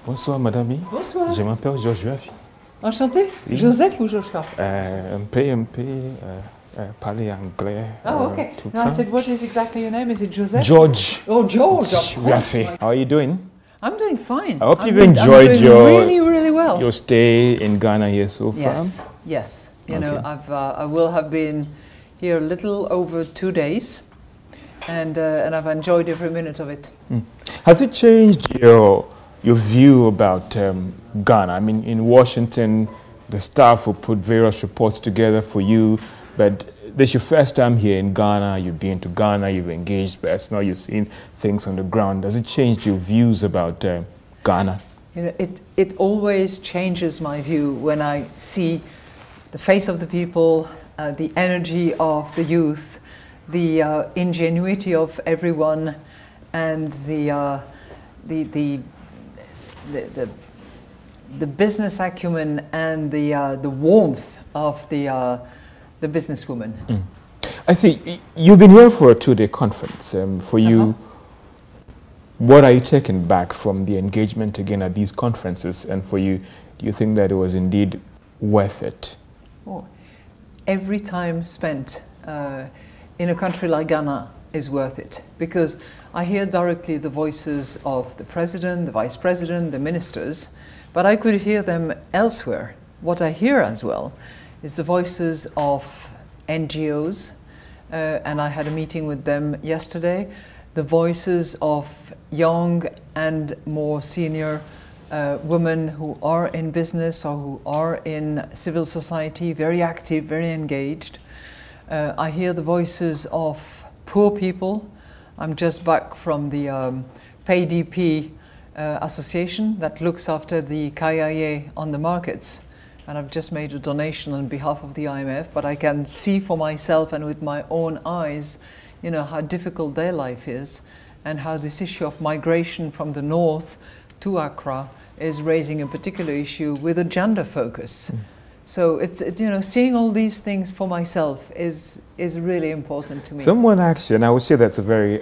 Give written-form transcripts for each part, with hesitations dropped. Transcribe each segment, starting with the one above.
Bonsoir, madame. Bonsoir. Je m'appelle Joshua. Enchanté. Oui. Joseph ou Joshua? Un peu, parler anglais. Oh, okay. Tout No, I ça. said, what is exactly your name? Is it Joseph? George. Oh, George, of course. Rafi. How are you doing? I'm doing fine. I hope you've I'm enjoyed doing your really, really well. your stay in Ghana here so far. Yes, yes. You know, Okay. I will have been here a little over 2 days, and I've enjoyed every minute of it. Has it changed your view about Ghana? I mean, in Washington, the staff will put various reports together for you, but this is your first time here in Ghana. You've been to Ghana, you've engaged personally, you've seen things on the ground. Does it change your views about Ghana? You know, it always changes my view when I see the face of the people, the energy of the youth, the ingenuity of everyone, and the business acumen and the warmth of the businesswoman. I see. You've been here for a 2-day conference. For you, what are you taking back from the engagement again at these conferences? And for you, do you think that it was indeed worth it? Oh, every time spent in a country like Ghana is worth it, because I hear directly the voices of the president, the vice president, the ministers, but I could hear them elsewhere. What I hear as well is the voices of NGOs, and I had a meeting with them yesterday, the voices of young and more senior women who are in business or who are in civil society, very active, very engaged. I hear the voices of poor people. I'm just back from the PayDP association that looks after the KIA on the markets. And I've just made a donation on behalf of the IMF, but I can see for myself and with my own eyes, you know, how difficult their life is and how this issue of migration from the north to Accra is raising a particular issue with a gender focus. So it's you know, seeing all these things for myself is really important to me. Someone asked you, and I would say that's a very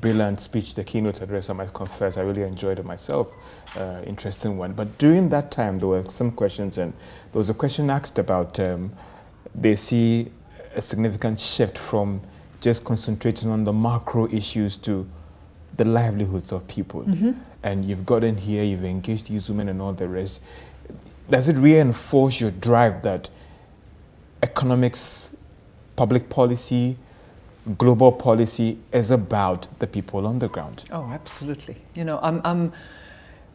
brilliant speech, the keynote address, I might confess. I really enjoyed it myself. Interesting one. But during that time, there were some questions, and there was a question asked about they see a significant shift from just concentrating on the macro issues to the livelihoods of people. And you've gotten here, you've engaged these women and all the rest. Does it reinforce your drive that economics, public policy, global policy is about the people on the ground? Oh, absolutely. You know,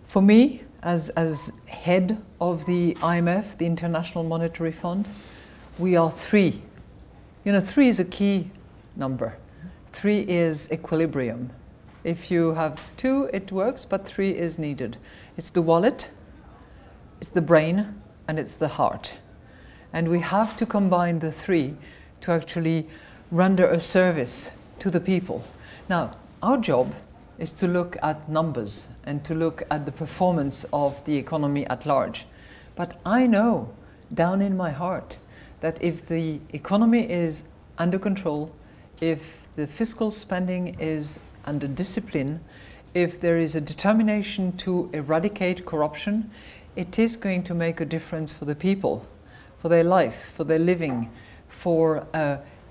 for me, as head of the IMF, the International Monetary Fund, we are 3. You know, 3 is a key number. 3 is equilibrium. If you have 2, it works, but 3 is needed. It's the wallet, it's the brain, and it's the heart. And we have to combine the 3 to actually render a service to the people. Now, our job is to look at numbers and to look at the performance of the economy at large. But I know down in my heart that if the economy is under control, if the fiscal spending is under discipline, if there is a determination to eradicate corruption, it is going to make a difference for the people, for their life, for their living, for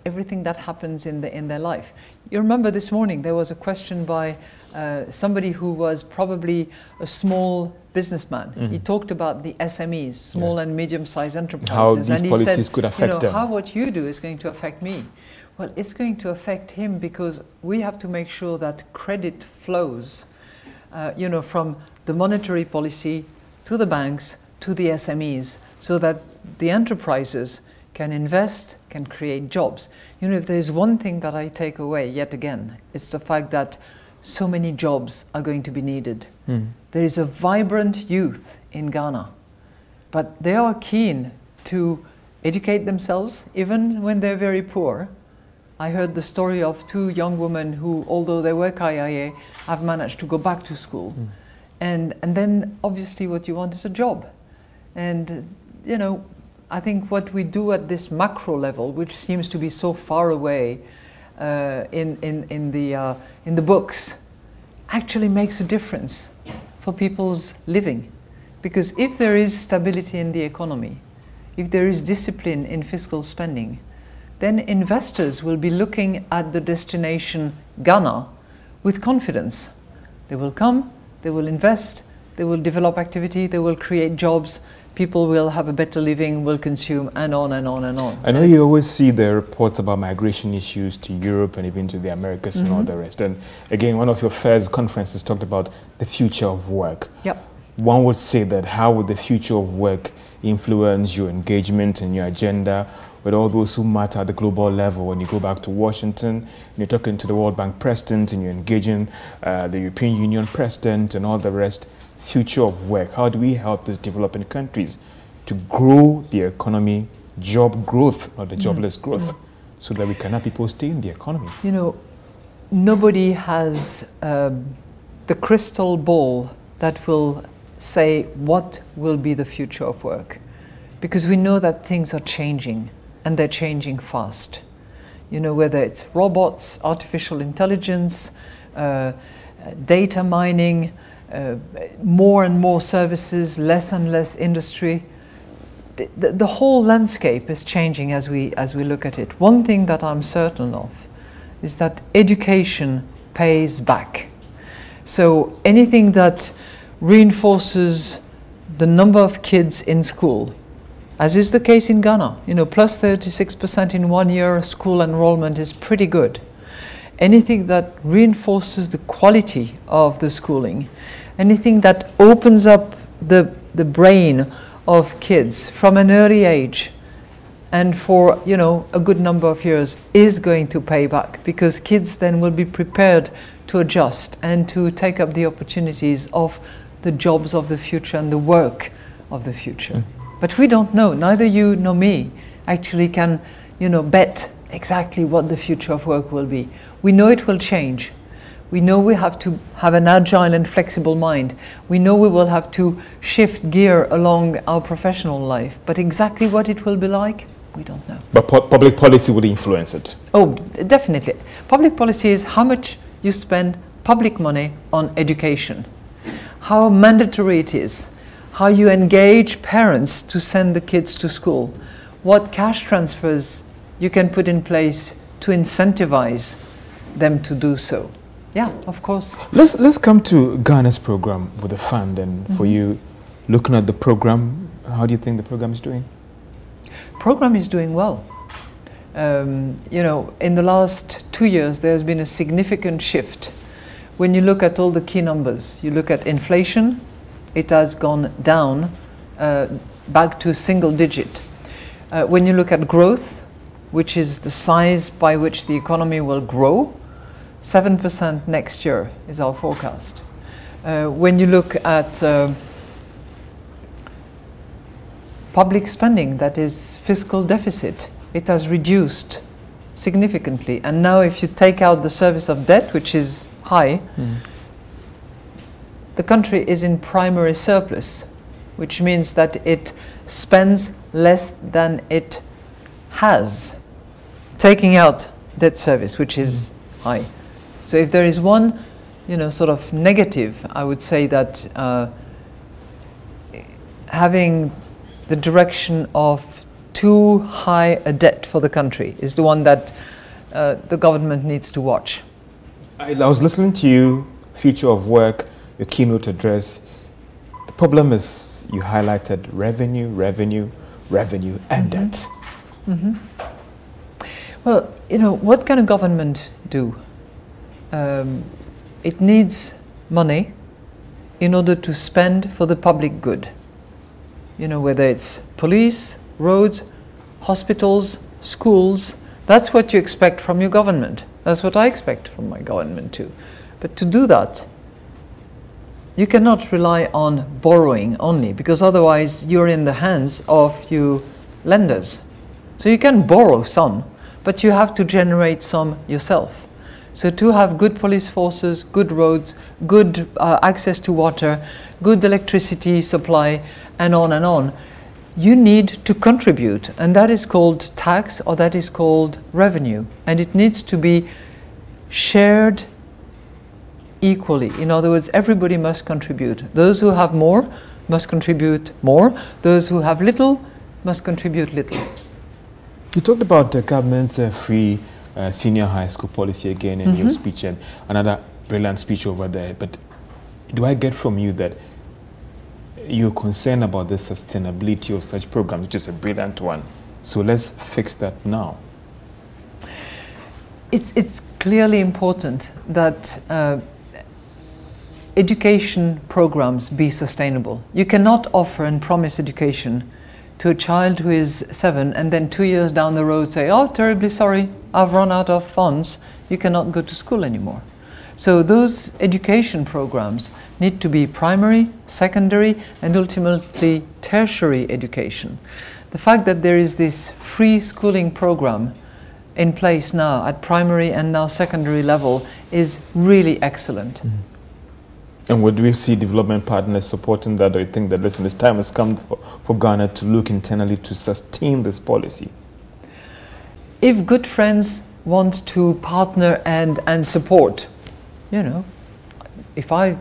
everything that happens in their life. You remember this morning there was a question by somebody who was probably a small businessman. He talked about the SMEs, small and medium-sized enterprises. How these and he policies said, could affect them. How what you do is going to affect me. Well, it's going to affect him because we have to make sure that credit flows, you know, from the monetary policy to the banks, to the SMEs, so that the enterprises can invest, can create jobs. You know, if there's one thing that I take away yet again, it's the fact that so many jobs are going to be needed. There is a vibrant youth in Ghana, but they are keen to educate themselves, even when they're very poor. I heard the story of 2 young women who, although they were KIA, have managed to go back to school. And then obviously what you want is a job. And you know, I think what we do at this macro level, which seems to be so far away in the books, actually makes a difference. for people's living. Because if there is stability in the economy, if there is discipline in fiscal spending, then investors will be looking at the destination Ghana with confidence. They will come, they will invest, they will develop activity, they will create jobs, people will have a better living, will consume, and on and on and on. I know you always see the reports about migration issues to Europe and even to the Americas and all the rest. And again, one of your first conferences talked about the future of work. Yep. One would say that how would the future of work influence your engagement and your agenda with all those who matter at the global level? When you go back to Washington, and you're talking to the World Bank president and you're engaging the European Union president and all the rest, future of work, how do we help these developing countries to grow the economy, job growth, not the jobless growth, so that we can have people stay in the economy? You know, nobody has the crystal ball that will say what will be the future of work, because we know that things are changing and they're changing fast. You know, whether it's robots, artificial intelligence, data mining, more and more services, less and less industry. The whole landscape is changing as we look at it. One thing that I'm certain of is that education pays back. So anything that reinforces the number of kids in school, as is the case in Ghana, you know, plus 36% in 1 year school enrollment is pretty good. Anything that reinforces the quality of the schooling, anything that opens up the brain of kids from an early age and for, you know, a good number of years is going to pay back, because kids then will be prepared to adjust and to take up the opportunities of the jobs of the future and the work of the future. But we don't know, neither you nor me actually can, you know, bet exactly what the future of work will be. We know it will change. We know we have to have an agile and flexible mind. We know we will have to shift gear along our professional life. But exactly what it will be like, we don't know. But public policy would influence it. Oh, definitely. Public policy is how much you spend public money on education, how mandatory it is, how you engage parents to send the kids to school, what cash transfers you can put in place to incentivize them to do so. Yeah, of course. Let's come to Ghana's program with the fund, and for you, looking at the program, how do you think the program is doing? Program is doing well. You know, in the last 2 years, there's been a significant shift. When you look at all the key numbers, you look at inflation, it has gone down back to single digit. When you look at growth, which is the size by which the economy will grow, 7% next year is our forecast. When you look at public spending, that is fiscal deficit, it has reduced significantly. And now if you take out the service of debt, which is high, the country is in primary surplus, which means that it spends less than it has, taking out debt service, which is high. So if there is one, you know, sort of negative, I would say that having the direction of too high a debt for the country is the one that the government needs to watch. I was listening to you, future of work, your keynote address. The problem is you highlighted revenue, and debt. Well, you know, what can a government do? It needs money in order to spend for the public good. You know, whether it's police, roads, hospitals, schools, that's what you expect from your government. That's what I expect from my government too. But to do that, you cannot rely on borrowing only, because otherwise you're in the hands of you lenders. So you can borrow some, but you have to generate some yourself. So to have good police forces, good roads, good access to water, good electricity supply, and on, you need to contribute, and that is called tax, or that is called revenue, and it needs to be shared equally. In other words, everybody must contribute. Those who have more must contribute more. Those who have little must contribute little. You talked about the government's free senior high school policy again in your speech, and another brilliant speech over there. But do I get from you that you're concerned about the sustainability of such programs, which is a brilliant one? So let's fix that now. It's clearly important that education programs be sustainable. You cannot offer and promise education to a child who is 7 and then 2 years down the road say, oh, terribly sorry, I've run out of funds, you cannot go to school anymore. So those education programs need to be primary, secondary, and ultimately tertiary education. The fact that there is this free schooling program in place now at primary and now secondary level is really excellent. And would we see development partners supporting that, or you think that, listen, this time has come for Ghana to look internally to sustain this policy? If good friends want to partner and support, you know, if I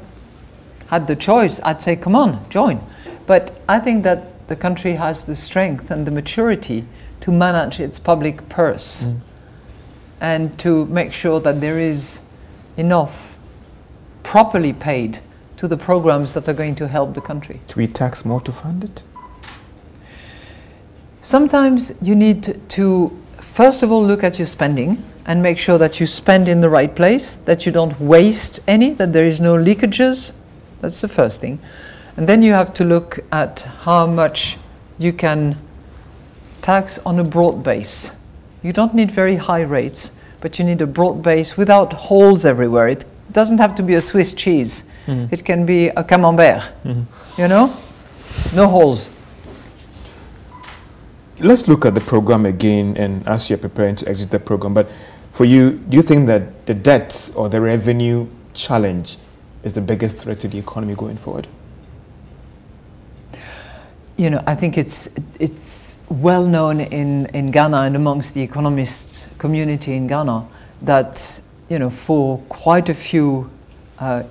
had the choice, I'd say, come on, join. But I think that the country has the strength and the maturity to manage its public purse and to make sure that there is enough properly paid to the programs that are going to help the country. Should we tax more to fund it? Sometimes you need to, first of all, look at your spending and make sure that you spend in the right place, that you don't waste any, that there is no leakages. That's the first thing. And then you have to look at how much you can tax on a broad base. You don't need very high rates, but you need a broad base without holes everywhere. It doesn't have to be a Swiss cheese. It can be a camembert, you know? No holes. Let's look at the program again, and as you're preparing to exit the program, but for you, do you think that the debt or the revenue challenge is the biggest threat to the economy going forward? You know, I think it's well known in Ghana and amongst the economist community in Ghana that, you know, for quite a few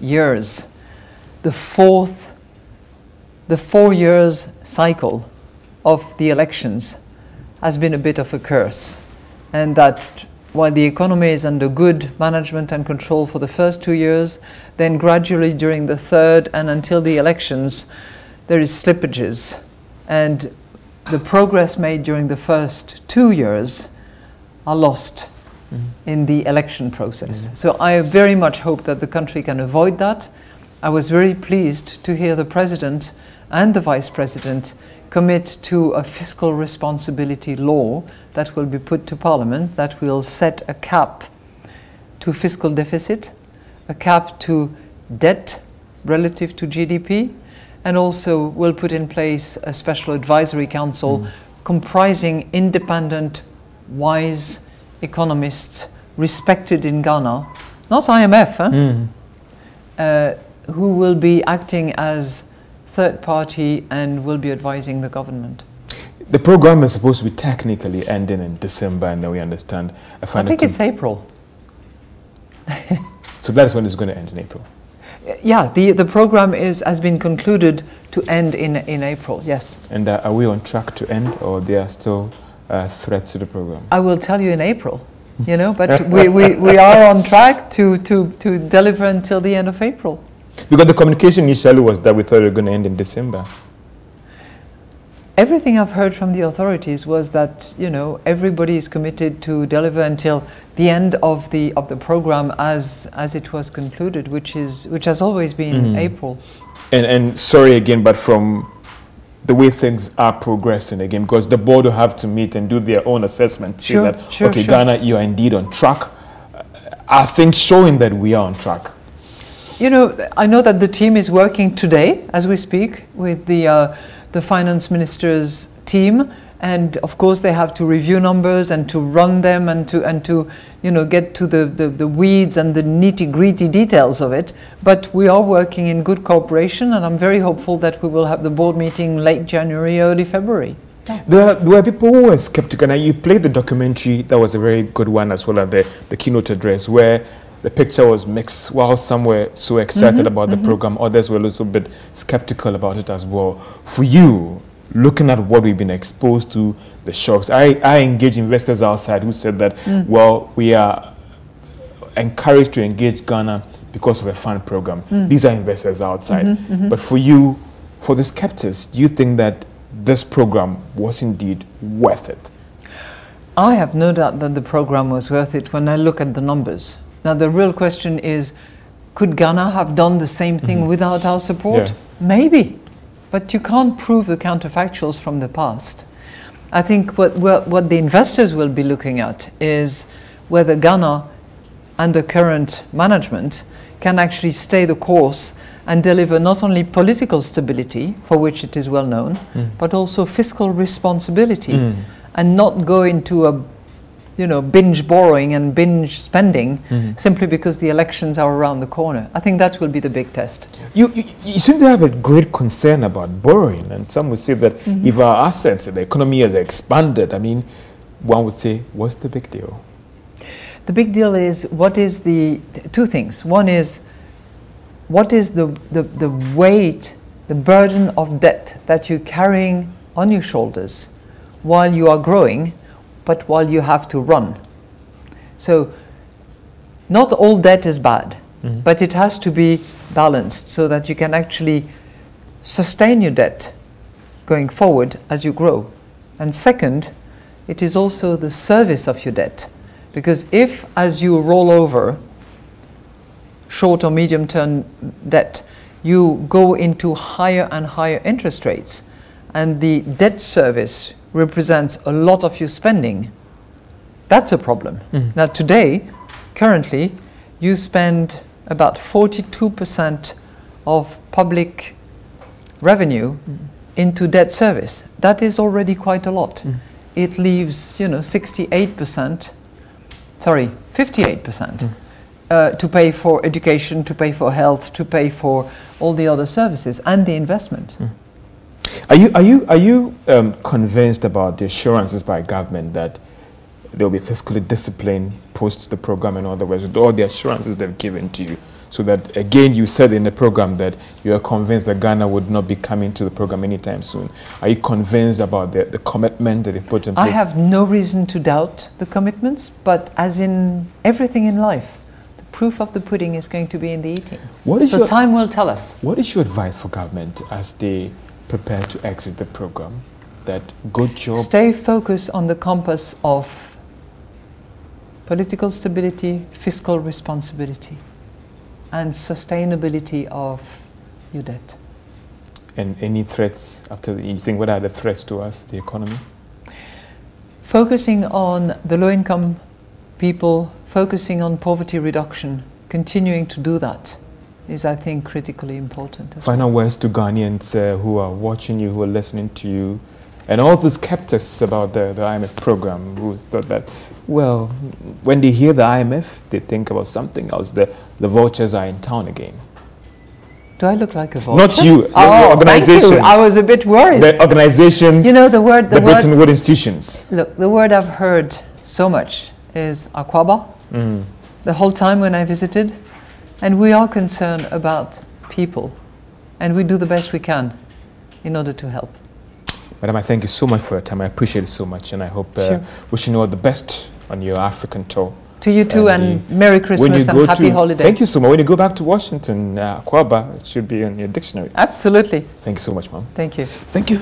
years, the 4 years cycle of the elections has been a bit of a curse, and that while the economy is under good management and control for the first 2 years, then gradually during the third and until the elections, there is slippages. And the progress made during the first 2 years are lost in the election process. So I very much hope that the country can avoid that. I was very pleased to hear the President and the Vice President commit to a fiscal responsibility law that will be put to Parliament that will set a cap to fiscal deficit, a cap to debt relative to GDP, and also will put in place a special advisory council comprising independent, wise economists respected in Ghana, not IMF, who will be acting as third party and will be advising the government. The program is supposed to be technically ending in December, and then we understand. I think it's April. So that's when it's going to end, in April? Yeah, the program has been concluded to end in April, yes. And are we on track to end, or there are still threats to the program? I will tell you in April, you know, but we are on track to deliver until the end of April. Because the communication initially was that we thought it was going to end in December. Everything I've heard from the authorities was that, you know, everybody is committed to deliver until the end of the program as it was concluded, which has always been April. And sorry again, but from the way things are progressing again, because the board will have to meet and do their own assessment, see that okay, Ghana, you are indeed on track. Are things showing that we are on track? You know, I know that the team is working today, as we speak, with the finance minister's team, and of course they have to review numbers and to run them and to you know, get to the weeds and the nitty-gritty details of it. But we are working in good cooperation, and I'm very hopeful that we will have the board meeting late January, early February. There were people who were skeptical, and you played the documentary. That was a very good one, as well as the keynote address, where the picture was mixed. While some were so excited about the program, others were a little bit skeptical about it as well. For you, looking at what we've been exposed to, the shocks, I engage investors outside who said that, well, we are encouraged to engage Ghana because of a fund program. These are investors outside. But for you, for the skeptics, do you think that this program was indeed worth it? I have no doubt that the program was worth it when I look at the numbers. Now, the real question is, could Ghana have done the same thing without our support? Yeah. Maybe, but you can't prove the counterfactuals from the past. I think what the investors will be looking at is whether Ghana, under current management, can actually stay the course and deliver not only political stability, for which it is well known, but also fiscal responsibility, and not go into a binge borrowing and binge spending simply because the elections are around the corner. I think that will be the big test. You seem to have a great concern about borrowing, and some would say that if our assets and the economy has expanded, I mean, one would say, what's the big deal? The big deal is, what is the two things. One is, what is the weight, the burden of debt that you're carrying on your shoulders while you are growing, but while you have to run. So not all debt is bad, but it has to be balanced so that you can actually sustain your debt going forward as you grow. And second, it is also the service of your debt. Because if, as you roll over short or medium-term debt, you go into higher and higher interest rates, and the debt service represents a lot of your spending, that's a problem. Now today, currently, you spend about 42% of public revenue into debt service. That is already quite a lot. It leaves, 58%, sorry, 58% to pay for education, to pay for health, to pay for all the other services and the investment. Are you convinced about the assurances by government that there will be fiscally disciplined post the program, in other words, with all the assurances they've given to you? So that, again, you said in the program that you are convinced that Ghana would not be coming to the program anytime soon. Are you convinced about the commitment that they've put in place? I have no reason to doubt the commitments, but as in everything in life, the proof of the pudding is going to be in the eating. So time will tell us. What is your advice for government as they prepare to exit the program? That good job. Stay focused on the compass of political stability, fiscal responsibility, and sustainability of your debt. And any threats after you think, what are the threats to us, the economy? Focusing on the low-income people, focusing on poverty reduction, continuing to do that is, I think, critically important. Final words to Ghanaians who are watching you, who are listening to you, and all the skeptics about the IMF program who thought that, well, when they hear the IMF, they think about something else. The vultures are in town again. Do I look like a vulture? Not you, oh, the organization. Thank you. I was a bit worried. The organization, the Bretton Woods institutions. Look, the word I've heard so much is Akwaba, the whole time when I visited. And we are concerned about people. And we do the best we can in order to help. Madam, I thank you so much for your time. I appreciate it so much. And I hope, wishing you all the best on your African tour. To you too, and Merry Christmas and Happy Holiday. Thank you so much. When you go back to Washington, Akwaba, it should be in your dictionary. Absolutely. Thank you so much, Ma'am. Thank you. Thank you.